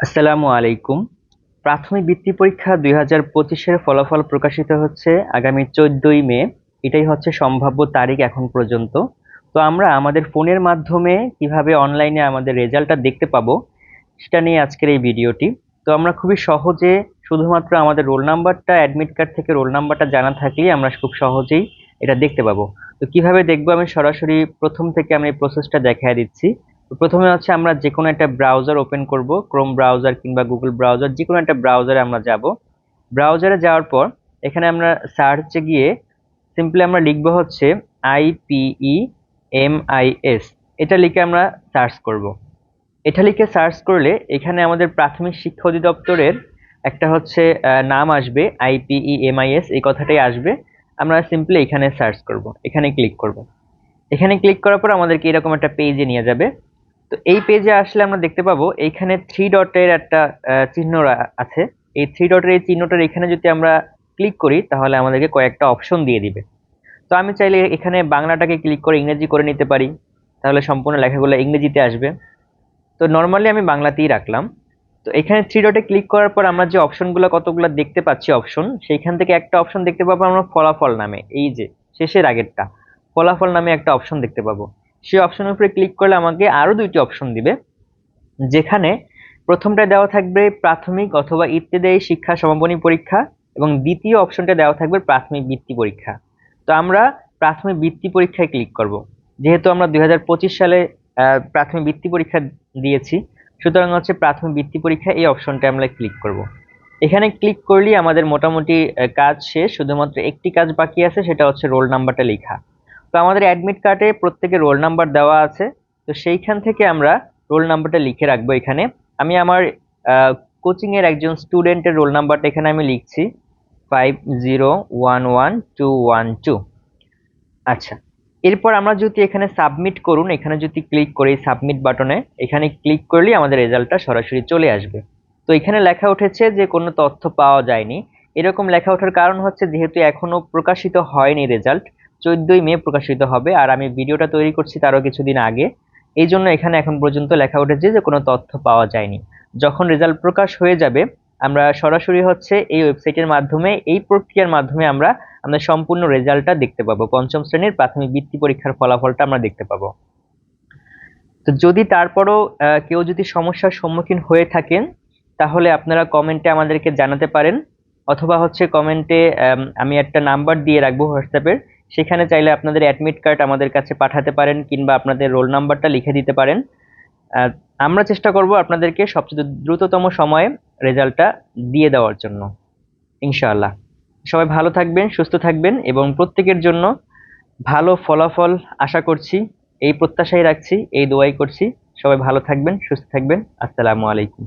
আসসালামু আলাইকুম। প্রাথমিক বৃত্তি পরীক্ষা 2025-এর ফলাফল প্রকাশিত হচ্ছে আগামী 14ই মে। এটাই হচ্ছে সম্ভাব্য তারিখ এখন পর্যন্ত। তো আমরা আমাদের ফোনের মাধ্যমে কিভাবে অনলাইনে আমাদের রেজাল্টটা দেখতে পাবো সেটা নিয়ে আজকের এই ভিডিওটি। তো আমরা খুবই সহজে শুধুমাত্র আমাদের রোল নাম্বারটা, অ্যাডমিট কার্ড থেকে রোল নাম্বারটা জানা থাকলেই আমরা খুব সহজেই এটা দেখতে পাবো। তো কিভাবে দেখবো আমি সরাসরি প্রথম থেকে আমি এই প্রসেসটা দেখায় দিচ্ছি। তো প্রথমে হচ্ছে আমরা যে কোনো একটা ব্রাউজার ওপেন করব, ক্রোম ব্রাউজার কিংবা গুগল ব্রাউজার, যে কোনো একটা ব্রাউজারে আমরা যাব। ব্রাউজারে যাওয়ার পর এখানে আমরা সার্চে গিয়ে সিম্পলি আমরা লিখবো হচ্ছে IPEMIS, এটা লিখে আমরা সার্চ করব। এটা লিখে সার্চ করলে এখানে আমাদের প্রাথমিক শিক্ষা অধিদপ্তরের একটা হচ্ছে নাম আসবে, IPEMIS এই কথাটাই আসবে। আমরা সিম্পলি এখানে সার্চ করব, এখানে ক্লিক করব। এখানে ক্লিক করার পর আমাদেরকে এরকম একটা পেজে নিয়ে যাবে। তো এই পেজে আসলে আমরা দেখতে পাবো এইখানে থ্রি ডটের একটা চিহ্ন আছে। এই থ্রি ডটের এই চিহ্নটার এখানে যদি আমরা ক্লিক করি তাহলে আমাদেরকে কয়েকটা অপশন দিয়ে দিবে। তো আমি চাইলে এখানে বাংলাটাকে ক্লিক করে ইংরেজি করে নিতে পারি, তাহলে সম্পূর্ণ লেখাগুলো ইংরেজিতে আসবে। তো নর্মালি আমি বাংলাতেই রাখলাম। তো এখানে থ্রি ডটে ক্লিক করার পর আমরা যে অপশনগুলো কতগুলো দেখতে পাচ্ছি অপশন, সেইখান থেকে একটা অপশন দেখতে পাবো আমরা ফলাফল নামে, এই যে শেষের আগেরটা ফলাফল নামে একটা অপশন দেখতে পাবো। সেই অপশনের উপরে ক্লিক করলে আমাকে আরো দুইটি অপশন দিবে, যেখানে প্রথমটা দেওয়া থাকবে প্রাথমিক অথবা ইত্তেদায়ী শিক্ষা সমাপনী পরীক্ষা এবং দ্বিতীয় অপশনটা দেওয়া থাকবে প্রাথমিক বৃত্তি পরীক্ষা। তো আমরা প্রাথমিক বৃত্তি পরীক্ষায় ক্লিক করব, যেহেতু আমরা 2025 সালে প্রাথমিক বৃত্তি পরীক্ষা দিয়েছি, সুতরাং হচ্ছে প্রাথমিক বৃত্তি পরীক্ষা এই অপশনটা আমরা ক্লিক করব। এখানে ক্লিক করলেই আমাদের মোটামুটি কাজ শেষ, শুধুমাত্র একটি কাজ বাকি আছে, সেটা হচ্ছে রোল নাম্বারটা লেখা। তো আমাদের অ্যাডমিট কার্ডে প্রত্যেকের রোল নাম্বার দেওয়া আছে। তো সেইখান থেকে আমরা রোল নাম্বারটা লিখে রাখবো এখানে। আমি আমার কোচিং এর একজন স্টুডেন্টের রোল নাম্বারটা এখানে আমি লিখছি 5011212। আচ্ছা, এরপর আমরা যদি এখানে সাবমিট করুন, এখানে যদি ক্লিক করি সাবমিট বাটনে, এখানে ক্লিক করলেই আমাদের রেজাল্টটা সরাসরি চলে আসবে। তো এখানে লেখা উঠেছে যে কোনো তথ্য পাওয়া যায়নি। এরকম লেখা ওঠার কারণ হচ্ছে যেহেতু এখনো প্রকাশিত হয়নি রেজাল্ট, 14ই মে প্রকাশিত হবে, আর আমি ভিডিওটা তৈরি করছি তারও কিছুদিন আগে। এই জন্য এখানে এখন পর্যন্ত লেখা উঠেছে যে কোনো তথ্য পাওয়া যায়নি। যখন রেজাল্ট প্রকাশ হয়ে যাবে আমরা সরাসরি হচ্ছে এই ওয়েবসাইটের মাধ্যমে, এই প্রক্রিয়ার মাধ্যমে আমরা আমাদের সম্পূর্ণ রেজাল্টটা দেখতে পাবো, পঞ্চম শ্রেণীর প্রাথমিক বৃত্তি পরীক্ষার ফলাফলটা আমরা দেখতে পাবো। তো যদি তারপরও কেউ যদি সমস্যার সম্মুখীন হয়ে থাকেন তাহলে আপনারা কমেন্টে আমাদেরকে জানাতে পারেন, অথবা হচ্ছে কমেন্টে আমি একটা নাম্বার দিয়ে রাখবো হোয়াটসঅ্যাপের, সেখানে চাইলে আপনাদের অ্যাডমিট কার্ড আমাদের কাছে পাঠাতে পারেন কিংবা আপনাদের রোল নাম্বারটা লিখে দিতে পারেন। আহ, আমরা চেষ্টা করব আপনাদেরকে সবচেয়ে দ্রুততম সময়ে রেজাল্টটা দিয়ে দেওয়ার জন্য, ইনশাআল্লাহ। সবাই ভালো থাকবেন, সুস্থ থাকবেন এবং প্রত্যেকের জন্য ভালো ফলাফল আশা করছি, এই প্রত্যাশাই রাখছি, এই দোয়াই করছি। সবাই ভালো থাকবেন, সুস্থ থাকবেন। আসসালামু আলাইকুম।